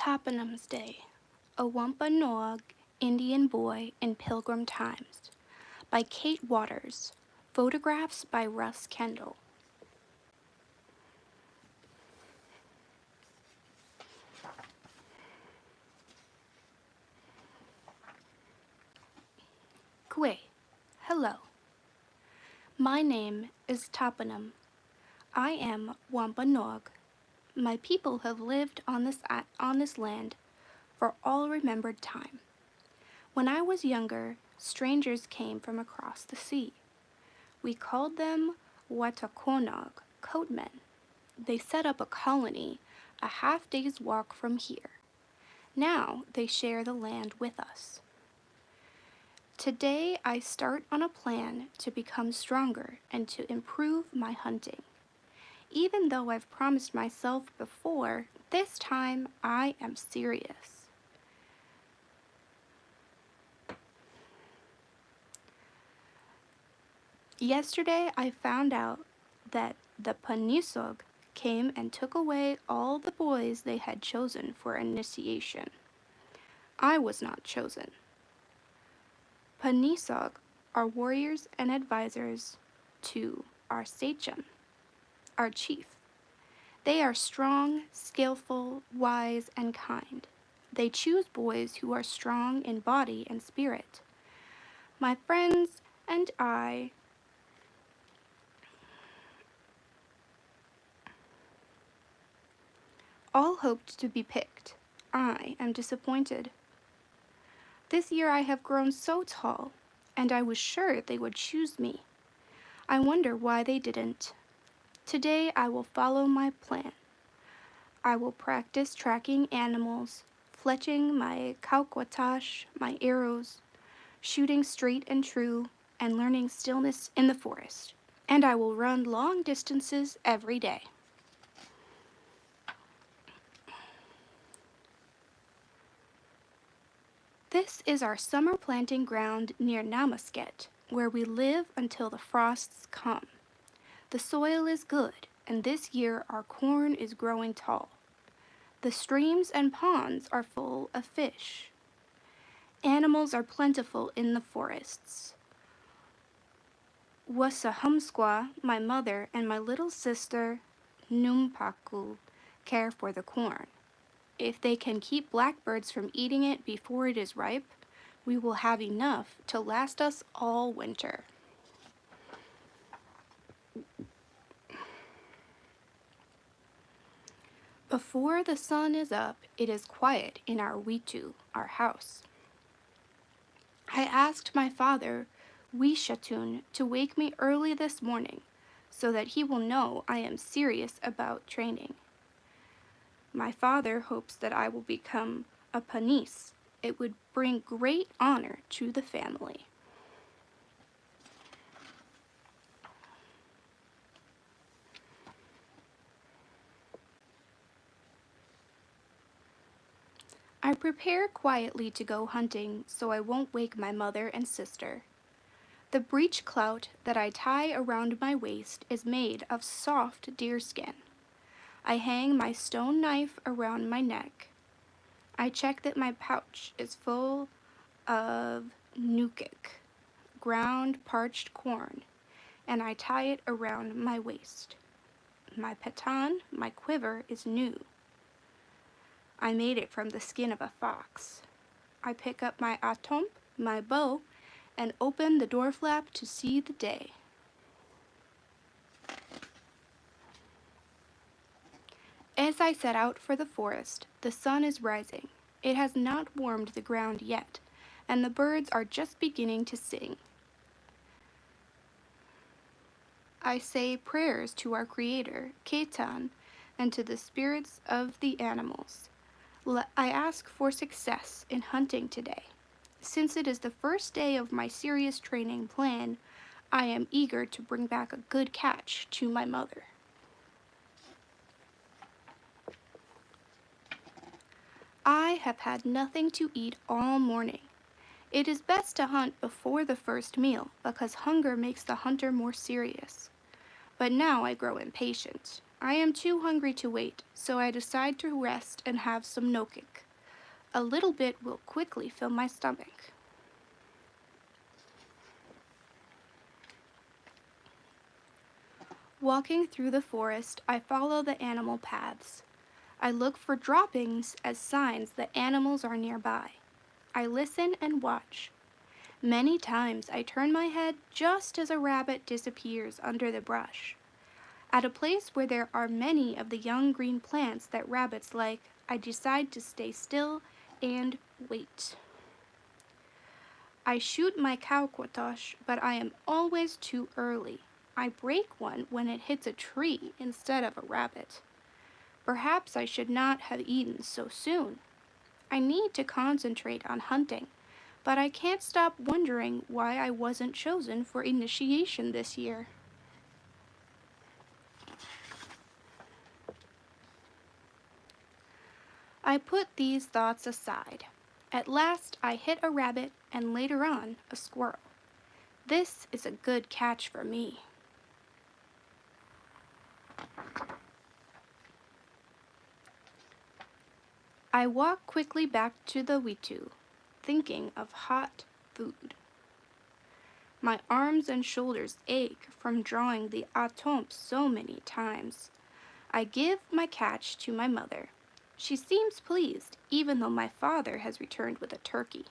Tapenum's Day, a Wampanoag Indian Boy in Pilgrim Times, by Kate Waters, photographs by Russ, Kendall. Kwe, hello. My name is Tapenum. I am Wampanoag. My people have lived on this land for all remembered time. When I was younger, strangers came from across the sea. We called them Wampanoag, coatmen. They set up a colony a half-day's walk from here. Now they share the land with us. Today I start on a plan to become stronger and to improve my hunting. Even though I've promised myself before, this time I am serious. Yesterday I found out that the Panisog came and took away all the boys they had chosen for initiation. I was not chosen. Panisog are warriors and advisors to our sachem, our chief. They are strong, skillful, wise, and kind. They choose boys who are strong in body and spirit. My friends and I all hoped to be picked. I am disappointed. This year I have grown so tall, and I was sure they would choose me. I wonder why they didn't. Today I will follow my plan. I will practice tracking animals, fletching my kaukwatash, my arrows, shooting straight and true, and learning stillness in the forest. And I will run long distances every day. This is our summer planting ground near Namasket, where we live until the frosts come. The soil is good, and this year our corn is growing tall. The streams and ponds are full of fish. Animals are plentiful in the forests. Wasahumsqua, my mother, and my little sister, Numpaku, care for the corn. If they can keep blackbirds from eating it before it is ripe, we will have enough to last us all winter. Before the sun is up, it is quiet in our witu, our house. I asked my father, Wishatun, to wake me early this morning so that he will know I am serious about training. My father hopes that I will become a panis. It would bring great honor to the family. I prepare quietly to go hunting so I won't wake my mother and sister. The breech clout that I tie around my waist is made of soft deerskin. I hang my stone knife around my neck. I check that my pouch is full of nukik, ground parched corn, and I tie it around my waist. My patan, my quiver, is new. I made it from the skin of a fox. I pick up my atomp, my bow, and open the door flap to see the day. As I set out for the forest, the sun is rising. It has not warmed the ground yet, and the birds are just beginning to sing. I say prayers to our Creator, Ketan, and to the spirits of the animals. I ask for success in hunting today. Since it is the first day of my serious training plan, I am eager to bring back a good catch to my mother. I have had nothing to eat all morning. It is best to hunt before the first meal because hunger makes the hunter more serious. But now I grow impatient. I am too hungry to wait, so I decide to rest and have some nokik. A little bit will quickly fill my stomach. Walking through the forest, I follow the animal paths. I look for droppings as signs that animals are nearby. I listen and watch. Many times I turn my head just as a rabbit disappears under the brush. At a place where there are many of the young green plants that rabbits like, I decide to stay still and wait. I shoot my kawkwatosh, but I am always too early. I break one when it hits a tree instead of a rabbit. Perhaps I should not have eaten so soon. I need to concentrate on hunting, but I can't stop wondering why I wasn't chosen for initiation this year. I put these thoughts aside. At last I hit a rabbit and later on a squirrel. This is a good catch for me. I walk quickly back to the Witu, thinking of hot food. My arms and shoulders ache from drawing the atomp so many times. I give my catch to my mother. She seems pleased, even though my father has returned with a turkey.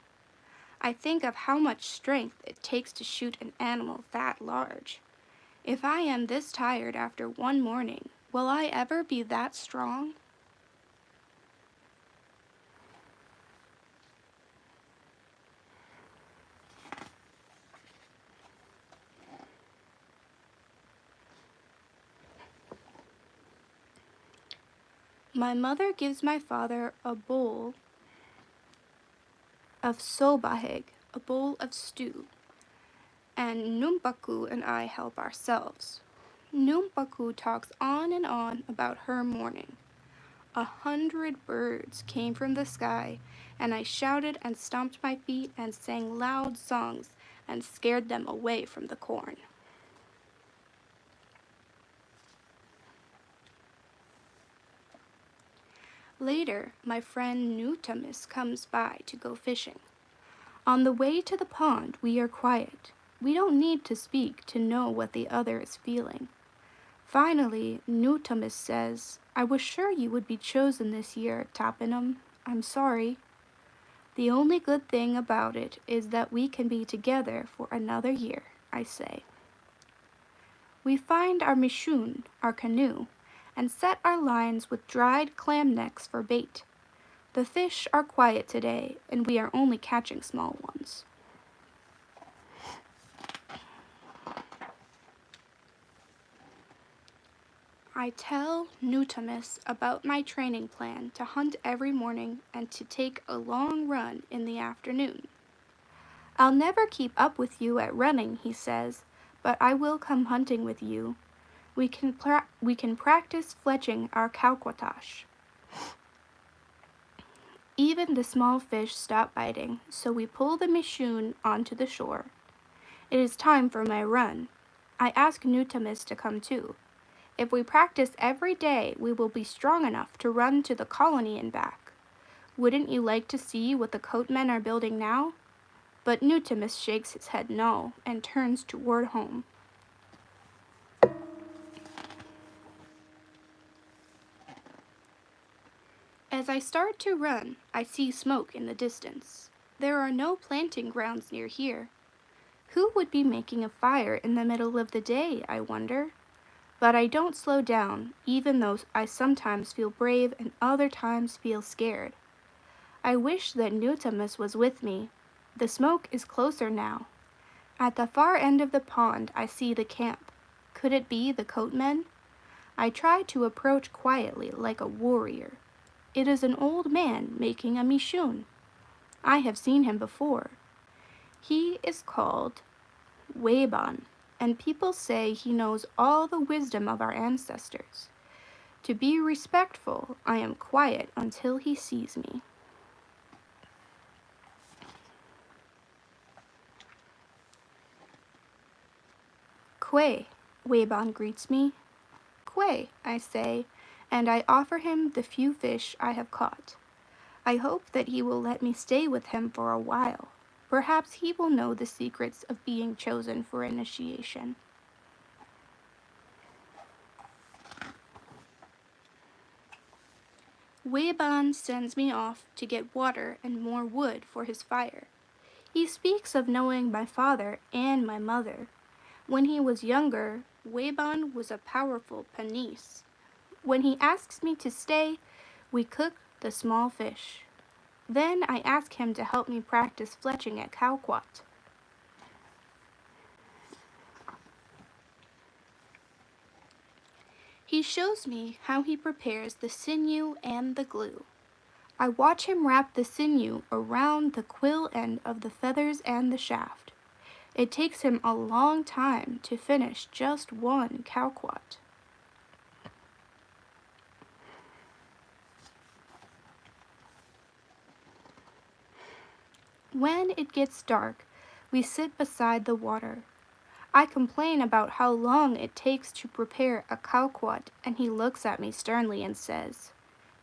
I think of how much strength it takes to shoot an animal that large. If I am this tired after one morning, will I ever be that strong? My mother gives my father a bowl of sobaheg, a bowl of stew, and Numpaku and I help ourselves. Numpaku talks on and on about her morning. 100 birds came from the sky, and I shouted and stomped my feet and sang loud songs and scared them away from the corn. Later, my friend Nutamis comes by to go fishing. On the way to the pond, we are quiet. We don't need to speak to know what the other is feeling. Finally, Nutamis says, I was sure you would be chosen this year, Tapenum. I'm sorry. The only good thing about it is that we can be together for another year, I say. We find our mishun, our canoe, and set our lines with dried clam necks for bait. The fish are quiet today, and we are only catching small ones. I tell Nutamis about my training plan to hunt every morning and to take a long run in the afternoon. I'll never keep up with you at running, he says, but I will come hunting with you. We can practice fletching our kawkwatosh. Even the small fish stop biting, so we pull the mishun onto the shore. It is time for my run. I ask Nutamis to come too. If we practice every day, we will be strong enough to run to the colony and back. Wouldn't you like to see what the coatmen are building now? But Nutamis shakes his head no and turns toward home. As I start to run, I see smoke in the distance. There are no planting grounds near here. Who would be making a fire in the middle of the day, I wonder? But I don't slow down, even though I sometimes feel brave and other times feel scared. I wish that Nutamis was with me. The smoke is closer now. At the far end of the pond, I see the camp. Could it be the coatmen? I try to approach quietly like a warrior. It is an old man making a mishun. I have seen him before. He is called Waban, and people say he knows all the wisdom of our ancestors. To be respectful, I am quiet until he sees me. Kwe, Waban greets me. Kwe, away," I say, and I offer him the few fish I have caught. I hope that he will let me stay with him for a while. Perhaps he will know the secrets of being chosen for initiation. Weiban sends me off to get water and more wood for his fire. He speaks of knowing my father and my mother. When he was younger, Weiban was a powerful panis. When he asks me to stay, we cook the small fish. Then I ask him to help me practice fletching at Kaukwat. He shows me how he prepares the sinew and the glue. I watch him wrap the sinew around the quill end of the feathers and the shaft. It takes him a long time to finish just one Kaukwat. When it gets dark, we sit beside the water. I complain about how long it takes to prepare a Kaukwat, and he looks at me sternly and says,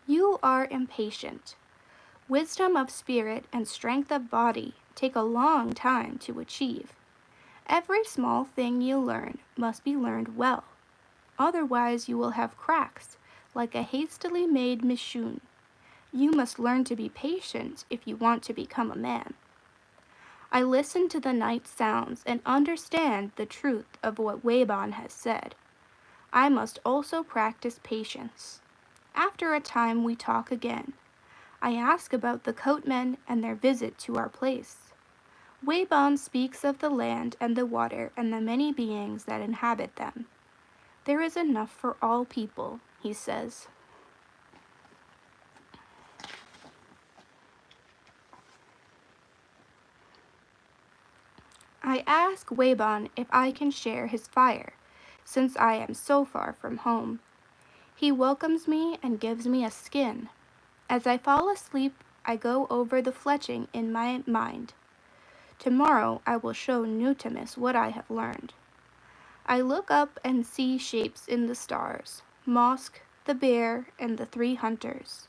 "You are impatient. Wisdom of spirit and strength of body take a long time to achieve. Every small thing you learn must be learned well. Otherwise you will have cracks, like a hastily made mishun. You must learn to be patient if you want to become a man." I listen to the night sounds and understand the truth of what Weiban has said. I must also practice patience. After a time we talk again. I ask about the Coatmen and their visit to our place. Weiban speaks of the land and the water and the many beings that inhabit them. "There is enough for all people," he says. I ask Weiban if I can share his fire, since I am so far from home. He welcomes me and gives me a skin. As I fall asleep, I go over the fletching in my mind. Tomorrow I will show Nutamis what I have learned. I look up and see shapes in the stars, Mosk, the bear, and the 3 hunters.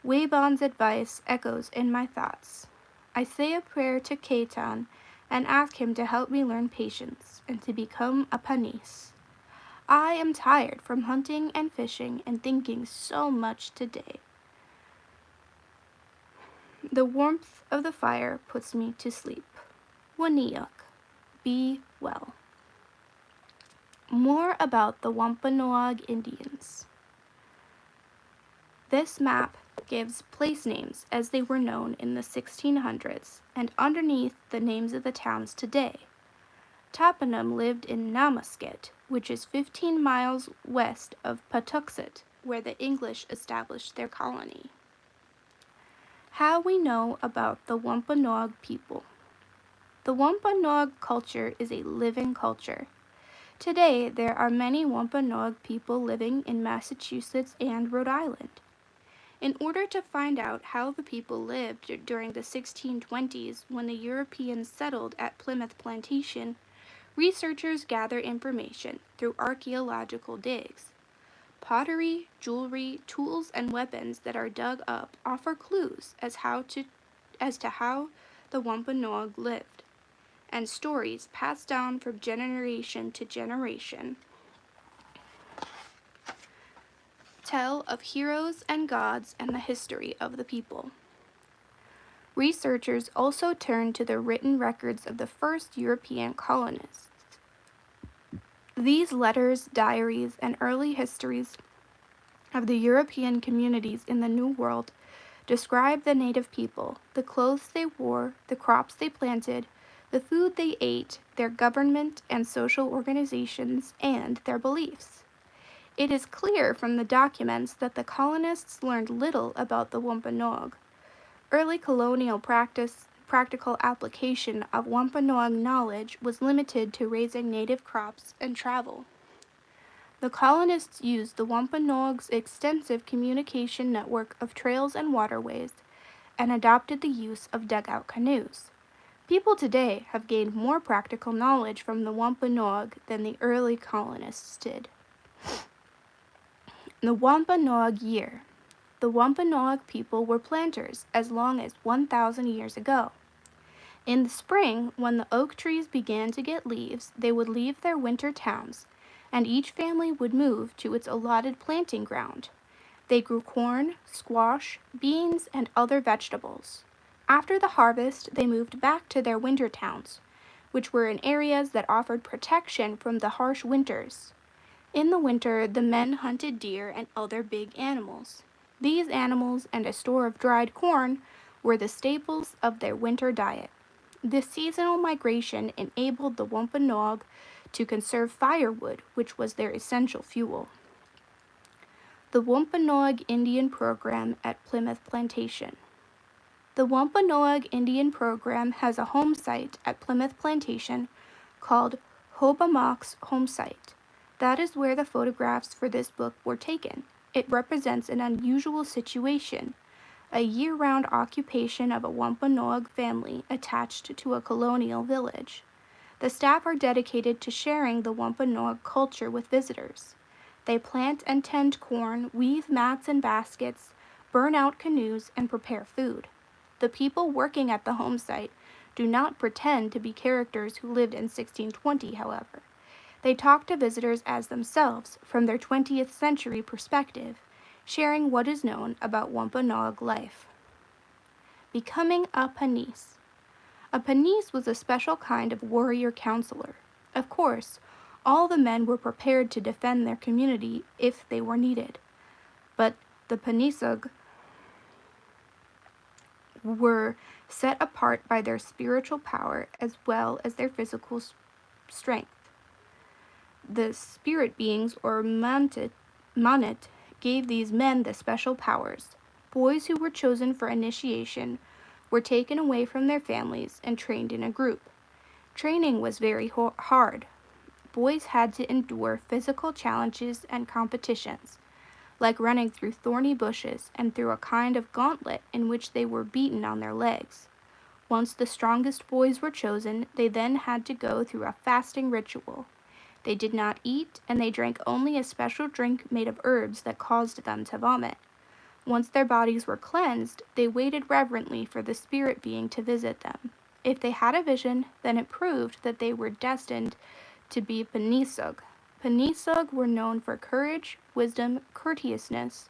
Weiban's advice echoes in my thoughts. I say a prayer to Kaitan and ask him to help me learn patience and to become a panis. I am tired from hunting and fishing and thinking so much today. The warmth of the fire puts me to sleep. Waniuk, be well. More about the Wampanoag Indians. This map gives place names as they were known in the 1600s, and underneath the names of the towns today. Tapenum lived in Namasket, which is 15 miles west of Patuxet, where the English established their colony. How we know about the Wampanoag people. The Wampanoag culture is a living culture. Today, there are many Wampanoag people living in Massachusetts and Rhode Island. In order to find out how the people lived during the 1620s when the Europeans settled at Plymouth Plantation, researchers gather information through archaeological digs. Pottery, jewelry, tools, and weapons that are dug up offer clues as to how the Wampanoag lived, and stories passed down from generation to generation tell of heroes and gods and the history of the people. Researchers also turn to the written records of the first European colonists. These letters, diaries, and early histories of the European communities in the New World describe the native people, the clothes they wore, the crops they planted, the food they ate, their government and social organizations, and their beliefs. It is clear from the documents that the colonists learned little about the Wampanoag. Early colonial practical application of Wampanoag knowledge was limited to raising native crops and travel. The colonists used the Wampanoag's extensive communication network of trails and waterways and adopted the use of dugout canoes. People today have gained more practical knowledge from the Wampanoag than the early colonists did. The Wampanoag year. The Wampanoag people were planters as long as 1,000 years ago. In the spring, when the oak trees began to get leaves, they would leave their winter towns, and each family would move to its allotted planting ground. They grew corn, squash, beans, and other vegetables. After the harvest, they moved back to their winter towns, which were in areas that offered protection from the harsh winters. In the winter, the men hunted deer and other big animals. These animals and a store of dried corn were the staples of their winter diet. This seasonal migration enabled the Wampanoag to conserve firewood, which was their essential fuel. The Wampanoag Indian Program at Plymouth Plantation. The Wampanoag Indian Program has a home site at Plymouth Plantation called Hobamok's Home Site. That is where the photographs for this book were taken. It represents an unusual situation, a year-round occupation of a Wampanoag family attached to a colonial village. The staff are dedicated to sharing the Wampanoag culture with visitors. They plant and tend corn, weave mats and baskets, burn out canoes, and prepare food. The people working at the home site do not pretend to be characters who lived in 1620, however. They talk to visitors as themselves from their 20th century perspective, sharing what is known about Wampanoag life. Becoming a Panis. A Panis was a special kind of warrior counselor. Of course, all the men were prepared to defend their community if they were needed, but the Panisug were set apart by their spiritual power as well as their physical strength. The spirit beings, or Manit, gave these men the special powers. Boys who were chosen for initiation were taken away from their families and trained in a group. Training was very hard. Boys had to endure physical challenges and competitions, like running through thorny bushes and through a kind of gauntlet in which they were beaten on their legs. Once the strongest boys were chosen, they then had to go through a fasting ritual. They did not eat, and they drank only a special drink made of herbs that caused them to vomit. Once their bodies were cleansed, they waited reverently for the spirit being to visit them. If they had a vision, then it proved that they were destined to be Panisug. Panisug were known for courage, wisdom, courteousness,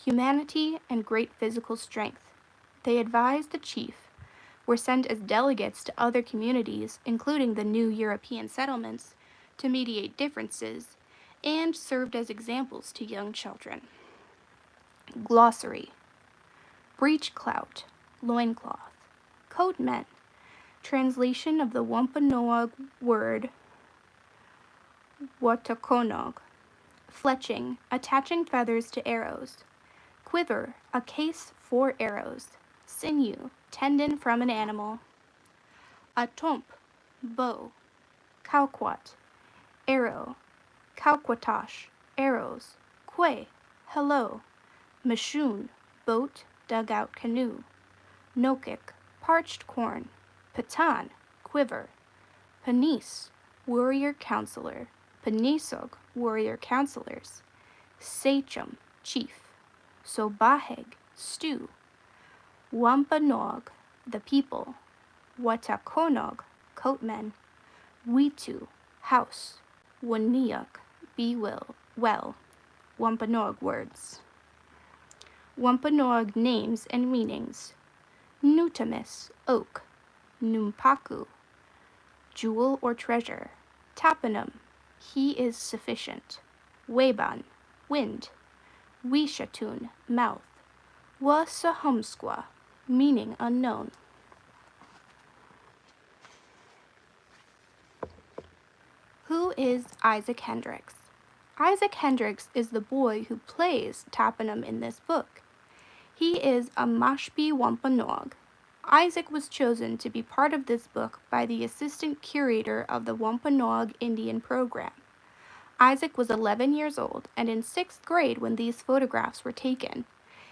humanity, and great physical strength. They advised the chief, were sent as delegates to other communities, including the new European settlements, to mediate differences, and served as examples to young children. Glossary. Breech clout, loincloth. Coatmen. Translation of the Wampanoag word Watakonog. Fletching, attaching feathers to arrows. Quiver, a case for arrows. Sinew, tendon from an animal. A tomp, bow. Kauquat, arrow. Kauquatosh, arrows. Quay, hello. Mashoon, boat, dugout canoe. Nokik, parched corn. Patan, quiver. Panis, warrior counselor. Panisog, warrior counselors. Sachem, chief. Sobaheg, stew. Wampanoag, the people. Watakonog, coatmen. Witu, house. Waniak, be well. Wampanoag words. Wampanoag names and meanings. Nutamis, oak. Numpaku, jewel or treasure. Tapenum, he is sufficient. Weban, wind. Wishatun, mouth. Wasahumsqua, meaning unknown. Who is Isaac Hendricks? Isaac Hendricks is the boy who plays Tapenum in this book. He is a Mashpee Wampanoag. Isaac was chosen to be part of this book by the assistant curator of the Wampanoag Indian Program. Isaac was 11 years old and in 6th grade when these photographs were taken.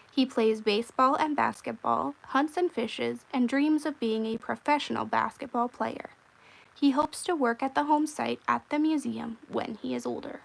He plays baseball and basketball, hunts and fishes, and dreams of being a professional basketball player. He hopes to work at the home site at the museum when he is older.